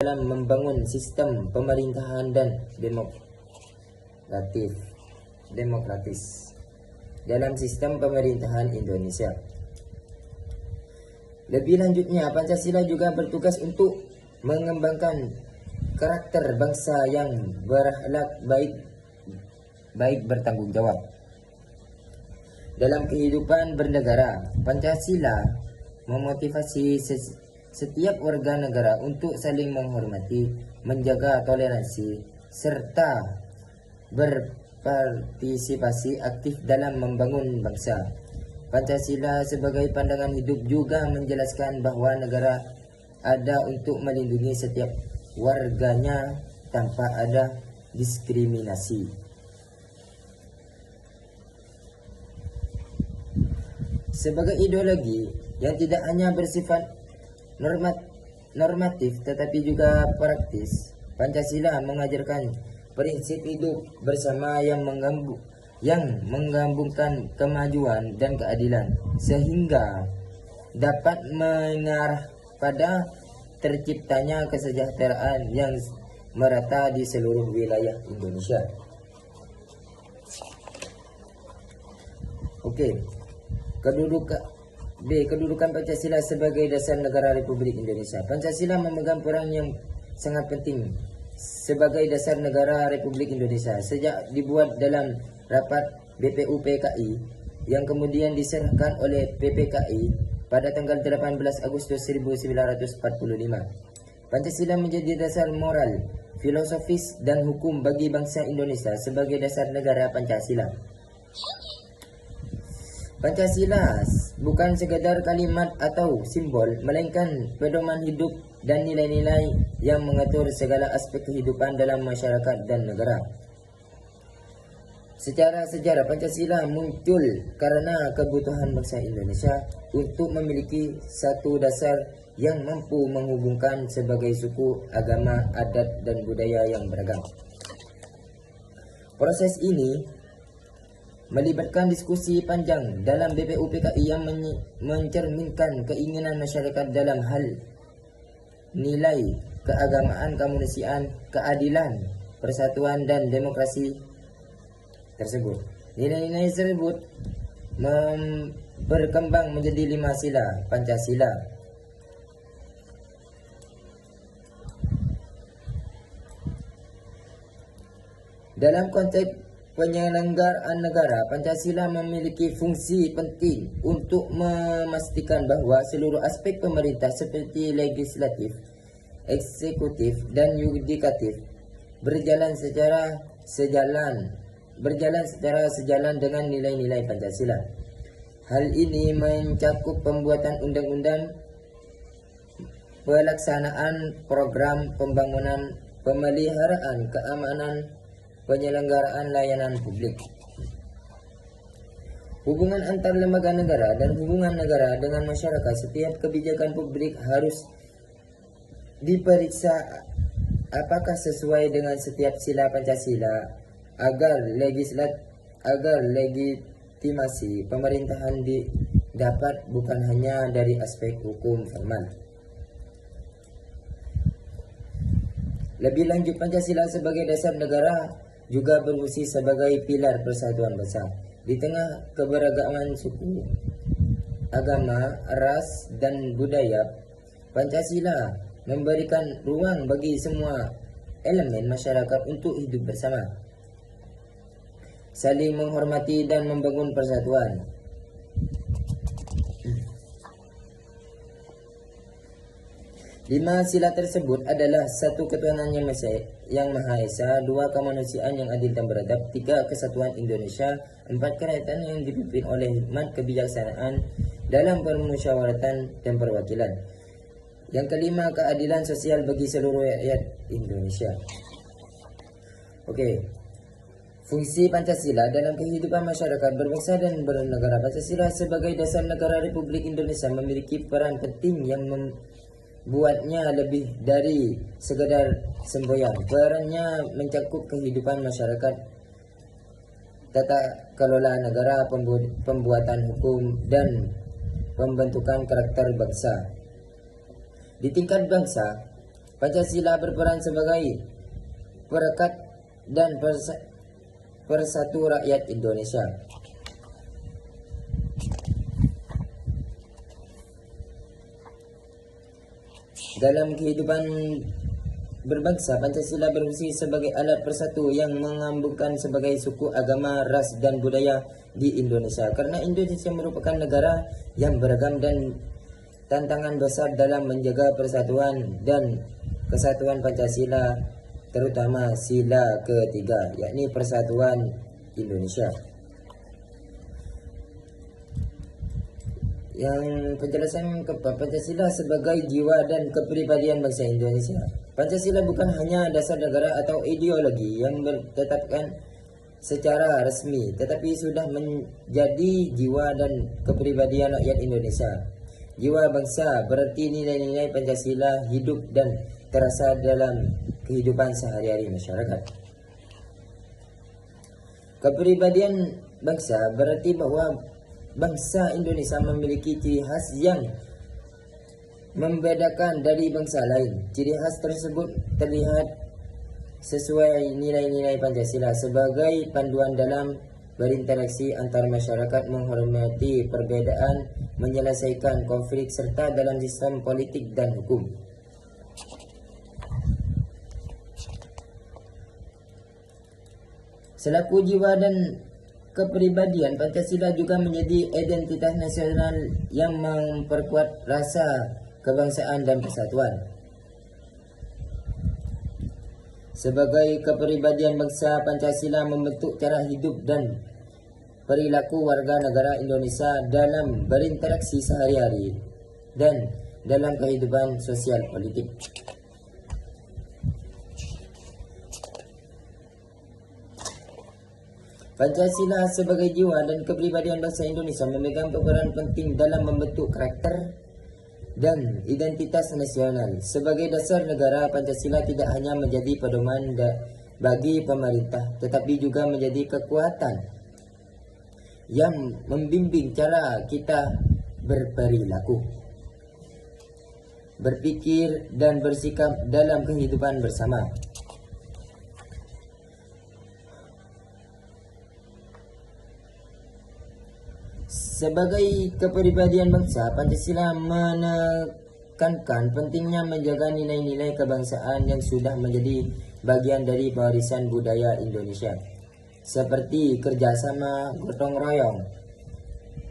dalam membangun sistem pemerintahan dan demokratis dalam sistem pemerintahan Indonesia. Lebih lanjutnya, Pancasila juga bertugas untuk mengembangkan karakter bangsa yang berakhlak baik bertanggung jawab. Dalam kehidupan bernegara, Pancasila memotivasi setiap warga negara untuk saling menghormati, menjaga toleransi, serta berpartisipasi aktif dalam membangun bangsa. Pancasila sebagai pandangan hidup juga menjelaskan bahwa negara ada untuk melindungi setiap warganya tanpa ada diskriminasi. Sebagai ideologi yang tidak hanya bersifat normatif tetapi juga praktis, Pancasila mengajarkan prinsip hidup bersama yang menggabungkan kemajuan dan keadilan sehingga dapat mengarah pada terciptanya kesejahteraan yang merata di seluruh wilayah Indonesia. Kedudukan Pancasila sebagai dasar negara Republik Indonesia. Pancasila memegang peran yang sangat penting sebagai dasar negara Republik Indonesia sejak dibuat dalam rapat BPUPKI yang kemudian diserahkan oleh PPKI pada tanggal 18 Agustus 1945. Pancasila menjadi dasar moral, filosofis, dan hukum bagi bangsa Indonesia sebagai dasar negara Pancasila. Pancasila bukan sekadar kalimat atau simbol, melainkan pedoman hidup dan nilai-nilai yang mengatur segala aspek kehidupan dalam masyarakat dan negara. Secara sejarah, Pancasila muncul karena kebutuhan bangsa Indonesia untuk memiliki satu dasar yang mampu menghubungkan sebagai suku, agama, adat, dan budaya yang beragam. Proses ini melibatkan diskusi panjang dalam BPUPKI yang mencerminkan keinginan masyarakat dalam hal nilai keagamaan, kemanusiaan, keadilan, persatuan, dan demokrasi tersebut. Nilai-nilai tersebut berkembang menjadi 5 sila Pancasila. Dalam konteks penyelenggaraan negara, Pancasila memiliki fungsi penting untuk memastikan bahwa seluruh aspek pemerintah seperti legislatif, eksekutif, dan yudikatif berjalan secara sejalan dengan nilai-nilai Pancasila. Hal ini mencakup pembuatan undang-undang, pelaksanaan program pembangunan, pemeliharaan keamanan, penyelenggaraan layanan publik, hubungan antar lembaga negara, dan hubungan negara dengan masyarakat. Setiap kebijakan publik harus diperiksa apakah sesuai dengan setiap sila Pancasila agar legitimasi pemerintahan didapat bukan hanya dari aspek hukum formal. Lebih lanjut, Pancasila sebagai dasar negara juga berfungsi sebagai pilar persatuan bangsa. Di tengah keberagaman suku, agama, ras, dan budaya, Pancasila memberikan ruang bagi semua elemen masyarakat untuk hidup bersama, saling menghormati, dan membangun persatuan. Lima sila tersebut adalah: 1. Ketuhanan yang Maha Esa, 2. Kemanusiaan yang adil dan beradab, 3. Kesatuan Indonesia, 4. Kerajaan yang dipimpin oleh hikmat kebijaksanaan dalam permusyawaratan dan perwakilan, yang kelima, keadilan sosial bagi seluruh rakyat Indonesia. Fungsi Pancasila dalam kehidupan masyarakat berbangsa dan bernegara. Pancasila sebagai dasar negara Republik Indonesia memiliki peran penting yang buatnya lebih dari sekadar semboyan. Perannya mencakup kehidupan masyarakat, tata kelola negara, pembuatan hukum, dan pembentukan karakter bangsa. Di tingkat bangsa, Pancasila berperan sebagai perekat dan persatu rakyat Indonesia. Dalam kehidupan berbangsa, Pancasila berfungsi sebagai alat persatu yang menggabungkan sebagai suku, agama, ras, dan budaya di Indonesia. Karena Indonesia merupakan negara yang beragam dan tantangan besar dalam menjaga persatuan dan kesatuan Pancasila, terutama sila ketiga, yakni persatuan Indonesia. Yang penjelasan Pancasila sebagai jiwa dan kepribadian bangsa Indonesia. Pancasila bukan hanya dasar negara atau ideologi yang ditetapkan secara resmi, tetapi sudah menjadi jiwa dan kepribadian rakyat Indonesia. Jiwa bangsa berarti nilai-nilai Pancasila hidup dan terasa dalam kehidupan sehari-hari masyarakat. Kepribadian bangsa berarti bahwa bangsa Indonesia memiliki ciri khas yang membedakan dari bangsa lain. Ciri khas tersebut terlihat sesuai nilai-nilai Pancasila sebagai panduan dalam berinteraksi antar masyarakat, menghormati perbedaan, menyelesaikan konflik, serta dalam sistem politik dan hukum. Selaku jiwa dan kepribadian, Pancasila juga menjadi identitas nasional yang memperkuat rasa kebangsaan dan persatuan. Sebagai kepribadian bangsa, Pancasila membentuk cara hidup dan perilaku warga negara Indonesia dalam berinteraksi sehari-hari dan dalam kehidupan sosial politik. Pancasila sebagai jiwa dan kepribadian bangsa Indonesia memegang peran penting dalam membentuk karakter dan identitas nasional. Sebagai dasar negara, Pancasila tidak hanya menjadi pedoman bagi pemerintah, tetapi juga menjadi kekuatan yang membimbing cara kita berperilaku, berpikir, dan bersikap dalam kehidupan bersama. Sebagai kepribadian bangsa, Pancasila menekankan pentingnya menjaga nilai-nilai kebangsaan yang sudah menjadi bagian dari warisan budaya Indonesia, seperti kerjasama, gotong royong,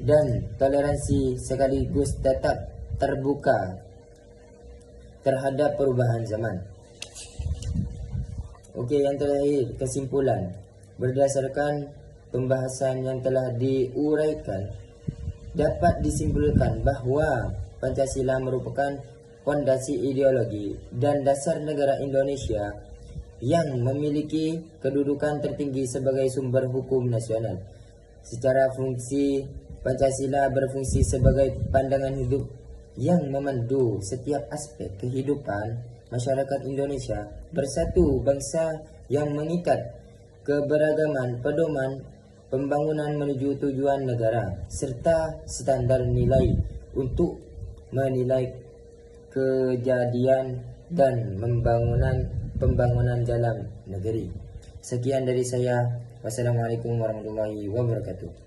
dan toleransi, sekaligus tetap terbuka terhadap perubahan zaman. Oke, yang terakhir, kesimpulan. Berdasarkan pembahasan yang telah diuraikan, dapat disimpulkan bahwa Pancasila merupakan fondasi ideologi dan dasar negara Indonesia yang memiliki kedudukan tertinggi sebagai sumber hukum nasional. Secara fungsi, Pancasila berfungsi sebagai pandangan hidup yang memandu setiap aspek kehidupan masyarakat Indonesia, bersatu bangsa yang mengikat keberagaman, pedoman pembangunan menuju tujuan negara, serta standar nilai untuk menilai kejadian dan pembangunan dalam negeri. Sekian dari saya. Wassalamualaikum warahmatullahi wabarakatuh.